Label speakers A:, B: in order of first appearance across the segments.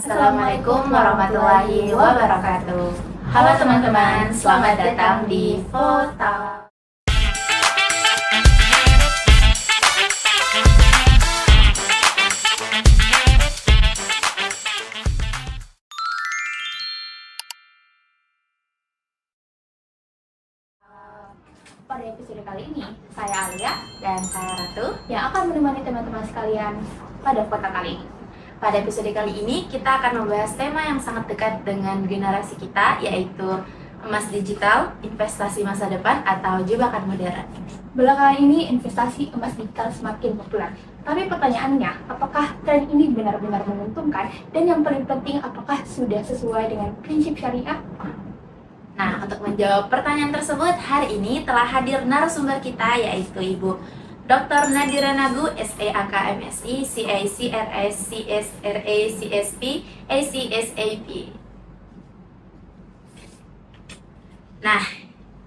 A: Assalamualaikum warahmatullahi wabarakatuh. Halo teman-teman, selamat datang di Vota. Pada episode kali ini, saya Alia dan saya Ratu yang akan menemani teman-teman sekalian pada Vota kali ini. Pada episode kali ini, kita akan membahas tema yang sangat dekat dengan generasi kita, yaitu emas digital, investasi masa depan, atau jebakan modern. Belakangan ini, investasi emas digital semakin populer. Tapi pertanyaannya, apakah tren ini benar-benar menguntungkan? Dan yang paling penting, apakah sudah sesuai dengan prinsip syariah? Nah, untuk menjawab pertanyaan tersebut, hari ini telah hadir narasumber kita, yaitu Ibu Dr. Nadira Nagu, SEAK MSI, CACRS, CSRA, CSP, ACSAP. Nah,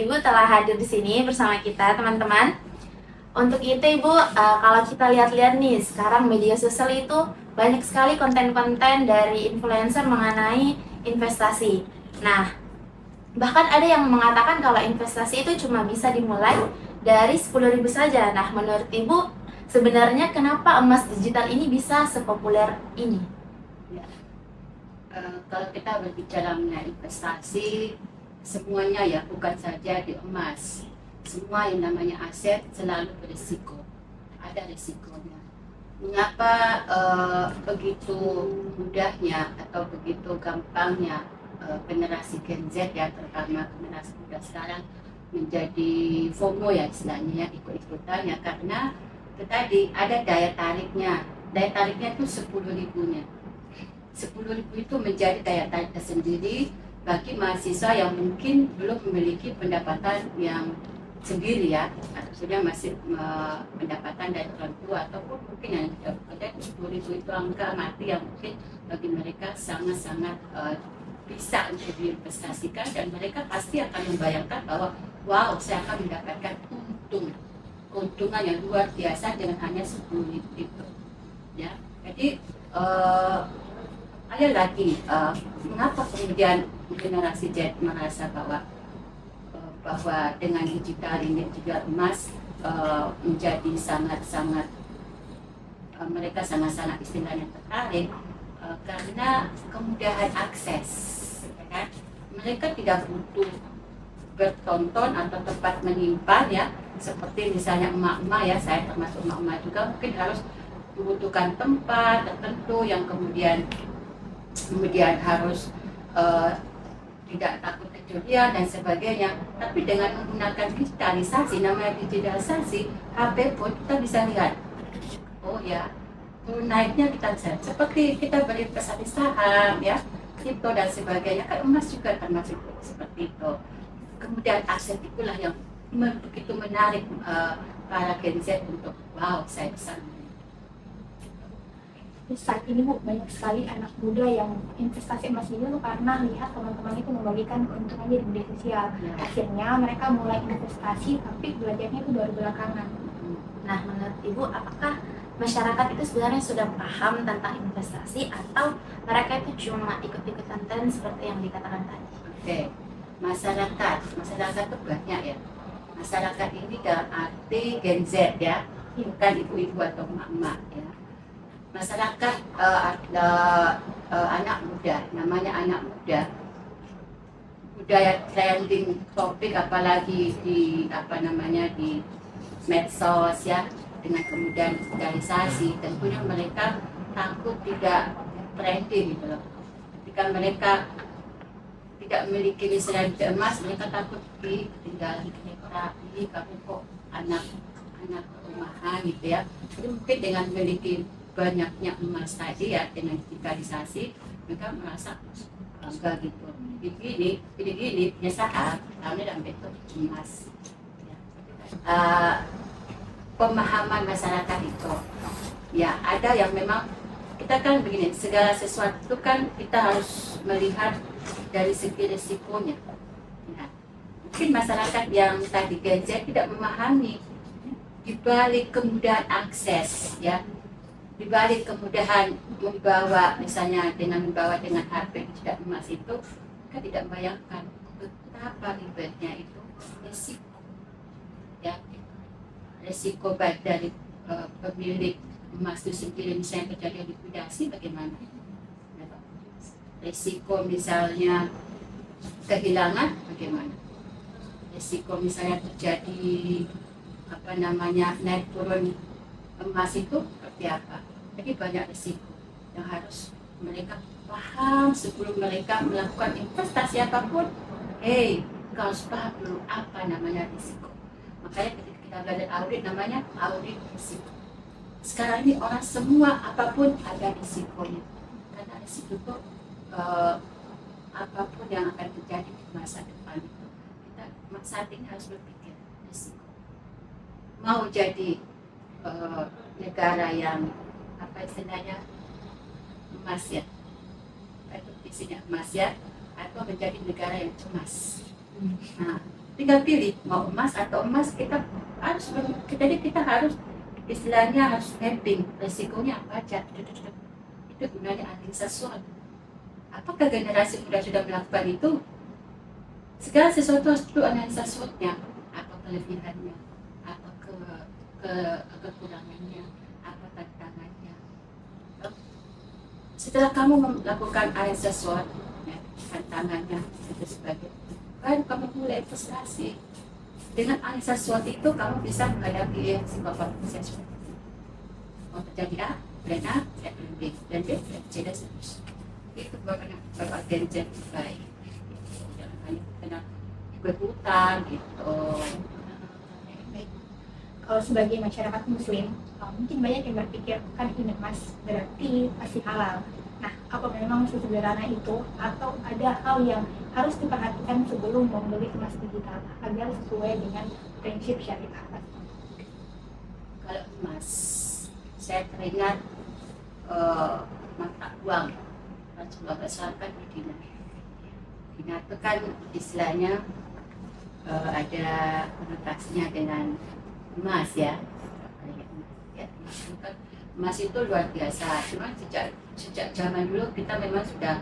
A: Ibu telah hadir di sini bersama kita, teman-teman. Untuk itu, Ibu, kalau kita lihat-lihat nih, sekarang media sosial itu banyak sekali konten-konten dari influencer mengenai investasi. Nah, bahkan ada yang mengatakan kalau investasi itu cuma bisa dimulai dari 10.000 saja. Nah, menurut Ibu, sebenarnya kenapa emas digital ini bisa sepopuler ini?
B: Ya. Kalau kita berbicara mengenai investasi, semuanya ya bukan saja di emas. Semua yang namanya aset selalu berisiko. Ada risikonya. Mengapa begitu mudahnya atau begitu gampangnya generasi Gen Z ya, terutama generasi muda sekarang menjadi FOMO ya istilahnya, ya, ikut-ikutan ya, karena itu tadi ada daya tariknya itu 10.000-nya. 10.000 itu menjadi daya tarik tersendiri bagi mahasiswa yang mungkin belum memiliki pendapatan yang sendiri ya, maksudnya masih pendapatan dari orang tua ataupun mungkin yang tidak bekerja. 10.000 itu angka mati yang mungkin bagi mereka sangat-sangat bisa untuk diinvestasikan, dan mereka pasti akan membayangkan bahwa wow, saya akan mendapatkan keuntungan yang luar biasa dengan hanya 10.000 itu ya. Jadi ada lagi mengapa kemudian generasi Z merasa bahwa dengan digital ini juga emas menjadi sangat-sangat mereka sangat-sangat istilahnya tertarik karena kemudahan akses. Kan? Mereka tidak butuh bertonton atau tempat menyimpan ya, seperti misalnya emak-emak ya, saya termasuk emak-emak juga, mungkin harus membutuhkan tempat tertentu yang kemudian harus tidak takut kecurian dan sebagainya. Tapi dengan menggunakan digitalisasi, namanya digitalisasi, HP pun kita bisa lihat, oh ya, naiknya kita bisa, seperti kita berinvestasi saham ya, kripto dan sebagainya, kan emas juga termasuk seperti itu. Kemudian aset itulah yang begitu menarik para Gen Z untuk wow, saya bisa.
A: Saat ini Bu, banyak sekali anak muda yang investasi emas itu karena lihat teman-teman itu membagikan keuntungannya di media sosial. Ya. Akhirnya mereka mulai investasi, tapi belajarnya itu baru belakangan. Nah, menurut Ibu, apakah masyarakat itu sebenarnya sudah paham tentang investasi atau mereka itu cuma ikut-ikutan tren seperti yang dikatakan tadi?
B: Oke, masyarakat itu banyak ya. Masyarakat ini dalam arti Gen Z ya, bukan ibu-ibu atau emak-emak ya. Masyarakat anak muda, namanya anak muda. Budaya trending topik apalagi di di medsos ya, dengan kemudian digitalisasi, tentunya mereka takut tidak trending gitu loh. Ketika mereka tidak memiliki misalnya emas, mereka takut ditinggal rapi, kamu kok anak rumahan gitu ya. Jadi mungkin dengan memiliki banyaknya emas tadi ya, dengan digitalisasi, mereka merasa bangga gitu. Gini punya saham, tahunnya dalam bentuk emas. Pemahaman masyarakat itu ya, ada yang memang kita kan begini, segala sesuatu kan kita harus melihat dari segi risikonya ya. Mungkin masyarakat yang tadi Gen Z tidak memahami dibalik kemudahan akses ya, dibalik kemudahan membawa, misalnya dengan membawa dengan HP tidak emas itu, kita tidak membayangkan betapa ribetnya itu resiko, ya, resiko baik dari pemilik emas itu sendiri, misalnya terjadi likuidasi bagaimana, resiko misalnya kehilangan bagaimana, resiko misalnya terjadi naik turun emas itu seperti apa. Jadi banyak risiko yang harus mereka paham sebelum mereka melakukan investasi apapun. Kau harus paham dulu apa namanya risiko. Makanya ketika kita belajar audit, namanya audit risiko. Sekarang ini orang semua apapun ada risikonya, karena risiko itu apapun yang akan terjadi di masa depan itu, kita saat ini harus berpikir risiko. Mau jadi negara yang istilahnya emas ya, itu isinya emas ya, atau menjadi negara yang cemas. Nah, tinggal pilih mau emas atau emas. Kita harus istilahnya harus mapping resikonya apa aja. Itu gunanya analisa SWOT. Apakah generasi muda sudah melakukan itu? Segala sesuatu harus perlu analisa SWOT-nya, apa kelebihannya, apa kekurangannya, apa tantangannya. Setelah kamu melakukan analisa SWOT, ya, tantangannya itu sebagainya, baru kamu mulai investasi. Dengan analisa SWOT itu kamu bisa menghadapi siapapun sesuatu. Mau terjadi A, plan A, plan B, dan B, plan C, dan seterusnya. Itu bapak genjet baik. Jangan hanya kena ikut hutang gitu.
A: Kalau sebagai masyarakat muslim, mungkin banyak yang berpikir kan ini emas berarti pasti halal. Nah, apa memang sesederhana itu atau ada hal yang harus diperhatikan sebelum membeli emas digital agar sesuai dengan prinsip syariah?
B: Kalau emas, saya teringat mata uang Rasulullah bersabda di dinar. Dinar itu kan istilahnya ada konotasinya dengan emas ya. Emas itu luar biasa. Cuma sejak zaman dulu kita memang sudah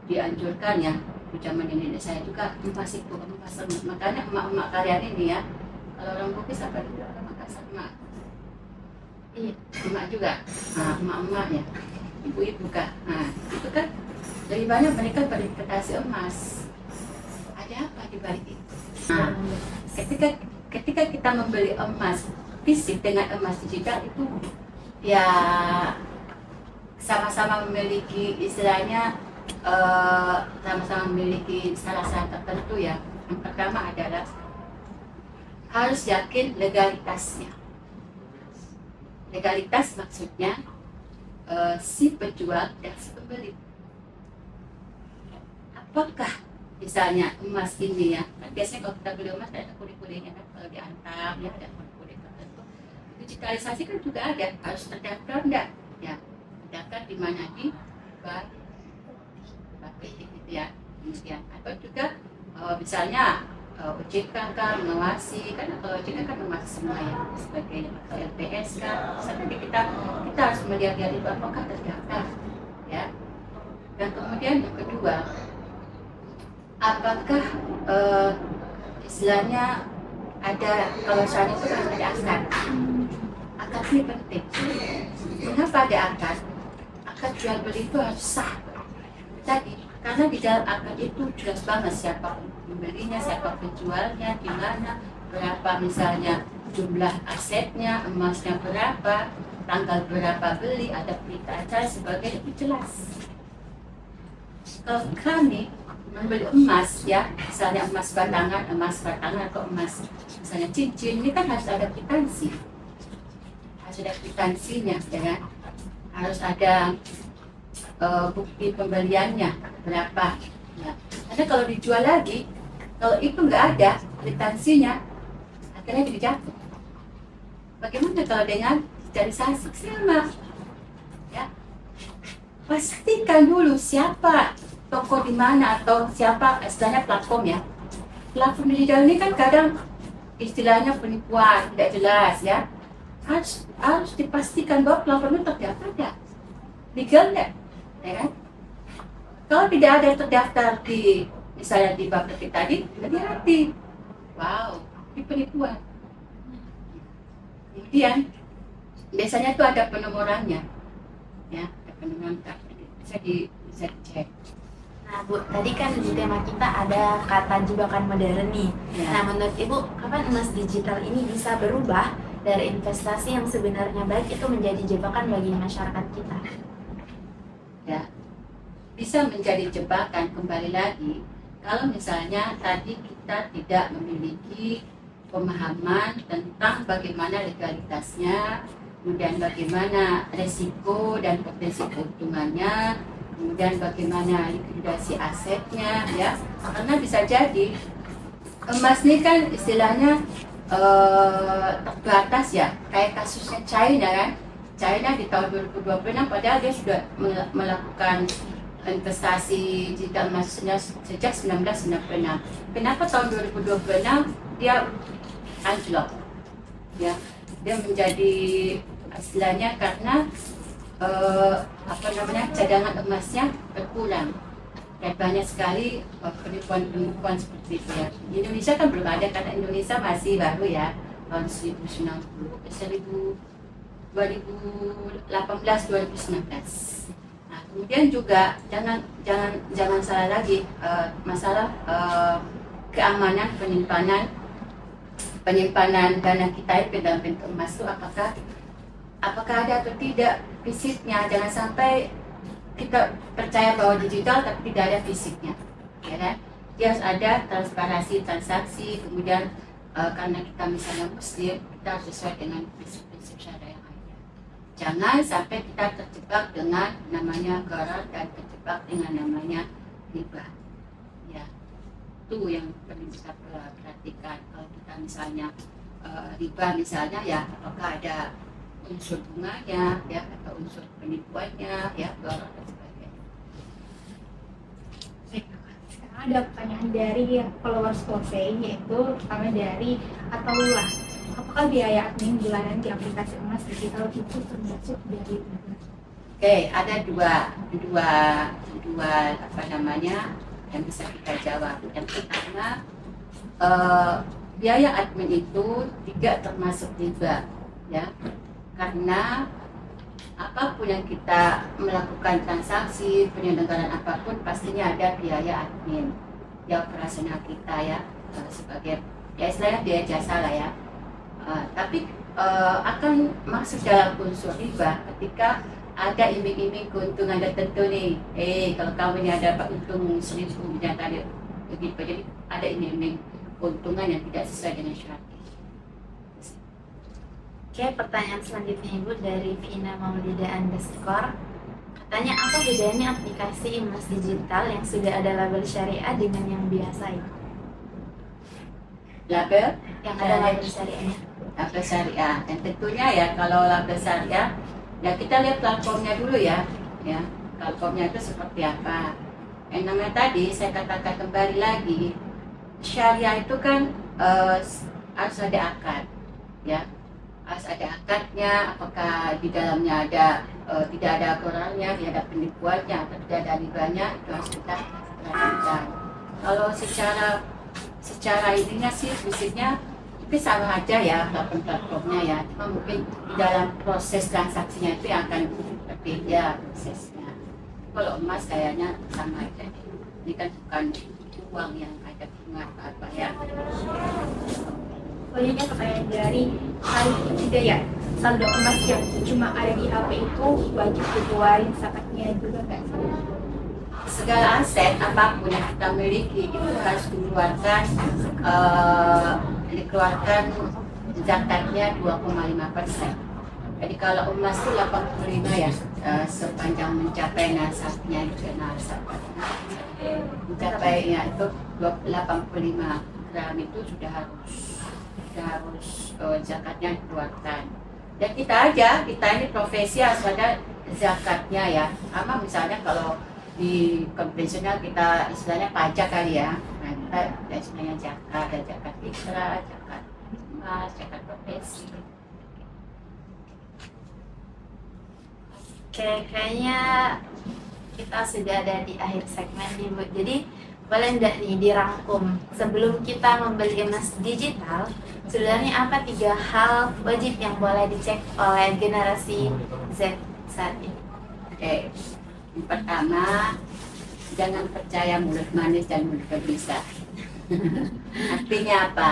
B: dianjurkan ya. Di zaman nenek saya juga emas itu emas. Makanya emak-emak kalian ini ya, kalau orang Bugis apa dulu orang Makassar emak. Emak juga. Nah, emak-emak ya. Ibu-ibu kak. Nah, itu kan lebih banyak mereka berinvestasi emas. Ada apa di balik itu? Nah, ketika kita membeli emas fisik dengan emas digital itu ya sama-sama memiliki istilahnya sama-sama memiliki salah satu tertentu ya. Yang pertama adalah harus yakin legalitasnya. Legalitas maksudnya si penjual dan si pembeli. Apakah misalnya emas ini ya, kan biasanya kalau kita beli emas ada kode-kodenya kan, kalau diantam ya ada kode-kode tertentu. Digitalisasi kan juga ada, harus terdaftar enggak? Ya, terdaftar di mana di Bapeti gitu ya. Kemudian atau juga misalnya OJK kan mengawasi kan, atau OJK kan mengawasi semua ya sebagainya, atau LPS kan. Sampai kita harus melihat itu apakah terdaftar ya. Dan kemudian yang kedua, apakah istilahnya ada, kalau soal itu kan ada akad. Akad ini penting. Mengapa ada akad? Akad jual beli itu harus sah. Tadi karena di dalam akad itu jelas banget siapa pembelinya, siapa penjualnya, di mana, berapa misalnya jumlah asetnya, emasnya berapa, tanggal berapa beli, ada berita acara sebagainya, itu jelas. Kalau kami membeli emas ya, misalnya emas batangan atau emas misalnya cincin, ini kan harus ada kwitansi, harus ada kwitansinya ya kan? Harus ada bukti pembeliannya berapa ya. Karena kalau dijual lagi, kalau itu nggak ada kwitansinya, akhirnya jadi jatuh. Bagaimana kalau dengan digitalisasi? Sama ya, pastikan dulu siapa toko di mana atau siapa istilahnya platform ya. Platform digital ini kan kadang istilahnya penipuan, tidak jelas ya. harus dipastikan bahwa platform itu terdaftar nggak, legal nggak, ya kan? Kalau tidak ada yang terdaftar di misalnya di Bappetik tadi, hati-hati. Wow, ini penipuan. Kemudian biasanya itu ada penomorannya, ya, ada penomoran kartu, bisa dicek.
A: Nah Bu, tadi kan di tema kita ada kata jebakan modern nih.
B: Ya.
A: Nah menurut Ibu, kapan emas digital ini bisa berubah dari investasi yang sebenarnya baik itu menjadi jebakan bagi masyarakat kita?
B: Ya, bisa menjadi jebakan kembali lagi kalau misalnya tadi kita tidak memiliki pemahaman tentang bagaimana legalitasnya, kemudian bagaimana resiko dan potensi keuntungannya, kemudian bagaimana likuidasi asetnya, ya. Karena bisa jadi emas ini kan istilahnya terbatas ya, kayak kasusnya China kan. China di tahun 2026 padahal dia sudah melakukan investasi digital emasnya sejak 1996. Kenapa tahun 2026 dia anjlok? Ya, dia menjadi istilahnya karena cadangan emasnya berkurang dan banyak sekali penipuan-penipuan seperti itu ya. Di Indonesia kan belum ada karena Indonesia masih baru ya, tahun 2018-2019. Nah, kemudian juga jangan salah lagi masalah keamanan penyimpanan dana kita itu dalam bentuk emas itu apakah ada atau tidak fisiknya. Jangan sampai kita percaya bahwa digital tapi tidak ada fisiknya, ya kan? Dia harus ada transparansi transaksi, kemudian karena kita misalnya muslim, kita harus sesuai dengan prinsip-prinsip syariah yang ada. Jangan sampai kita terjebak dengan namanya gharar dan terjebak dengan namanya riba, ya. Itu yang perlu kita perhatikan. Kalau kita misalnya riba misalnya, ya apakah ada unsur bunganya, ya, atau unsur penipuannya, ya, gharar dan sebagainya.
C: Sekarang ada pertanyaan dari followers Kose, yaitu pertama dari Ataullah. Apakah biaya admin bulanan di aplikasi emas digital itu termasuk dari riba?
B: Oke, ada dua yang bisa kita jawab. Yang pertama, biaya admin itu tidak termasuk riba, ya, karena apapun yang kita melakukan transaksi penyelenggaraan apapun pastinya ada biaya admin, ya, operasional kita, ya, sebagai ya istilahnya biaya jasa lah ya. Tapi akan masuk dalam unsur riba ketika ada iming-iming keuntungan tertentu nih. Kalau kamu ini ada untung 1.000 misalnya tadi begitu, jadi ada iming-iming keuntungan yang tidak sesuai dengan syarat.
A: Oke, pertanyaan selanjutnya Ibu dari Vina Maulida _ katanya apa bedanya aplikasi emas digital yang sudah ada label syariah dengan yang biasa itu?
B: Label
A: Yang ada label syariahnya.
B: label syariah, dan tentunya ya kalau label syariah ya kita lihat platformnya dulu ya, platformnya itu seperti apa. Yang namanya tadi saya katakan kembali lagi, syariah itu kan harus ada akad, ya, harus ada akadnya. Apakah di dalamnya ada tidak ada aturannya, tidak ada penipuannya, atau tidak ada ribanya, itu harus kita perhatikan. Kalau secara ininya sih fisiknya tapi sama aja ya platformnya ya, cuma mungkin di dalam proses transaksinya itu yang akan berbeda prosesnya. Kalau emas kayaknya sama aja, ini kan bukan uang yang ada bunga apa ya.
C: Selanjutnya pertanyaan dari Arif Hidayat, saldo emas yang cuma ada di HP itu wajib dikeluarin zakatnya juga nggak sih?
B: Segala aset apapun yang kita miliki itu harus dikeluarkan zakatnya 2,5%. Jadi kalau emas itu 85 ya, sepanjang mencapai nasabnya itu mencapainya itu 85 gram itu sudah harus zakatnya dikeluarkan. Dan kita ini profesi harus ada zakatnya ya. Sama misalnya kalau di konvensional kita istilahnya pajak kali ya. Nah, kita ada istilahnya zakat, ada zakat fitrah, zakat emas, zakat profesi.
A: Oke, kayaknya kita sudah ada di akhir segmen nih Bu. Jadi boleh nggak nih dirangkum sebelum kita membeli emas digital, sebenarnya apa 3 hal wajib yang boleh dicek oleh generasi Z saat ini?
B: Oke, yang pertama, jangan percaya mulut manis dan mulut berbisa. Artinya apa?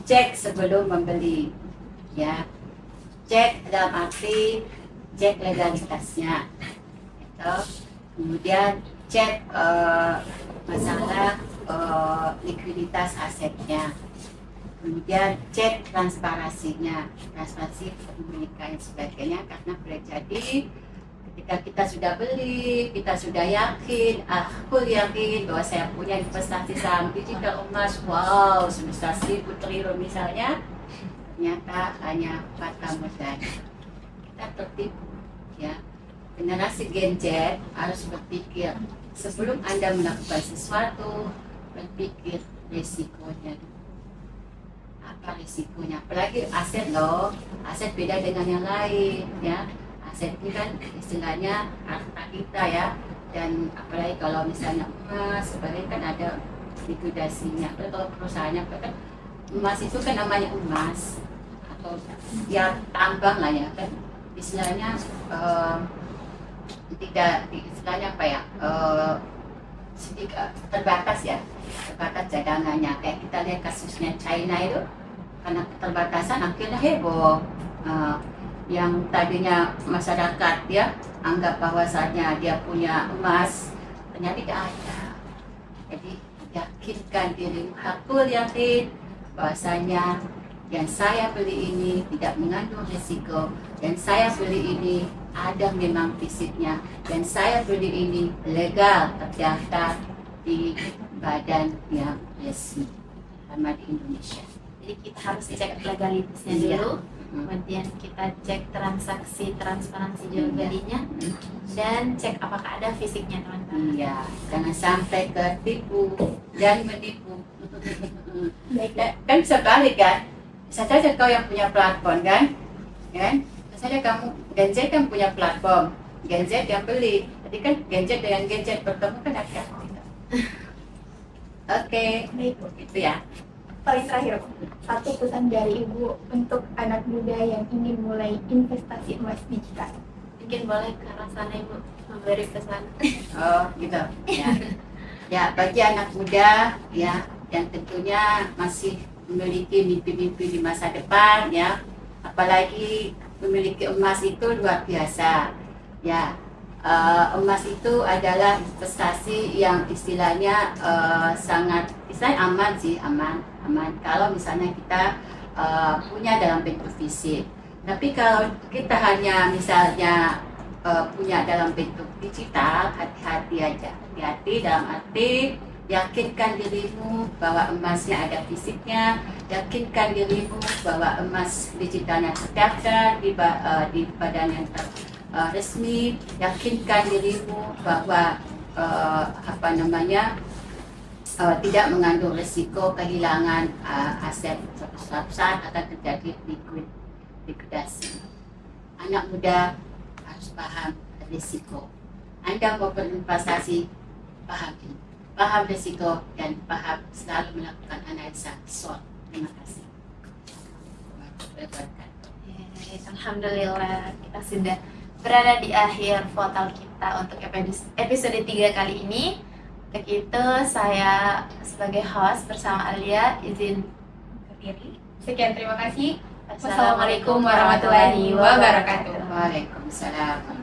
B: Cek sebelum membeli, ya. Cek dalam arti cek legalitasnya, gitu. Kemudian cek masalah likuiditas asetnya. Kemudian cek transparansinya, transparansi kepemilikan dan sebagainya, karena boleh jadi ketika kita sudah beli, kita sudah yakin, aku yakin bahwa saya punya investasi saham digital emas, wow, sebesar 1.000 triliun misalnya, ternyata hanya fata morgana. Kita tertipu, ya. Generasi Gen Z harus berpikir sebelum Anda melakukan sesuatu, berpikir risikonya. Apa risikonya? Apalagi aset loh, aset beda dengan yang lain, ya. Aset ini kan istilahnya harta kita, ya, dan apalagi kalau misalnya emas, sebenarnya kan ada likuidasinya. Kalau perusahaannya kan emas itu kan namanya emas atau ya tambang lah, ya kan istilahnya tidak istilahnya apa ya, sedikit terbatas, ya, terbatas cadangannya. Kayak kita lihat kasusnya China itu, karena keterbatasan akhirnya heboh. Yang tadinya masyarakat, ya, anggap bahwasanya dia punya emas, ternyata tidak ada. Jadi yakinkan diri, aku yakin bahwasanya yang saya beli ini tidak mengandung risiko, dan saya beli ini ada memang fisiknya, dan saya beli ini legal, terdaftar di badan yang resmi sama di Indonesia.
A: Jadi kita harus cek legalitasnya
B: Iya.
A: dulu, kemudian kita cek transaksi transparansi jual belinya, dan cek apakah ada fisiknya teman-teman.
B: Iya, jangan sampai ketipu dan menipu.
C: Baik.
B: Kan bisa balik, kan? Bisa saja kau yang punya platform, kan? Bisa saja kamu Gen Z kan punya platform, Gen Z yang beli. Jadi kan Gen Z dengan Gen Z bertemu kan ada. Oke,
C: Baik.
B: itu ya.
C: Paling terakhir, satu pesan dari Ibu untuk anak muda yang ingin mulai investasi emas digital.
A: Mungkin boleh ke arah sana Ibu memberi pesan.
B: Oh, gitu. Ya. Ya, bagi anak muda, ya, yang tentunya masih memiliki mimpi-mimpi di masa depan, ya, apalagi memiliki emas itu luar biasa, ya. Emas itu adalah investasi yang istilahnya sangat aman sih, aman. Kalau misalnya kita punya dalam bentuk fisik. Tapi kalau kita hanya misalnya punya dalam bentuk digital, hati-hati aja. Hati-hati dalam arti yakinkan dirimu bahwa emasnya ada fisiknya, yakinkan dirimu bahwa emas digitalnya terdaftar di badan yang resmi, yakinkan dirimu bahwa tidak mengandung risiko kehilangan aset suatu saat akan terjadi likuidasi. Anak muda harus paham risiko. Anda mau berinvestasi, paham risiko, dan paham selalu melakukan analisa SWOT. Terima kasih.
A: Alhamdulillah kita sudah berada di akhir vokal kita untuk episode 3 kali ini. Untuk itu saya sebagai host bersama Alia izin
C: Berdiri. Sekian, terima kasih.
A: Wassalamualaikum warahmatullahi wabarakatuh.
B: Waalaikumsalam.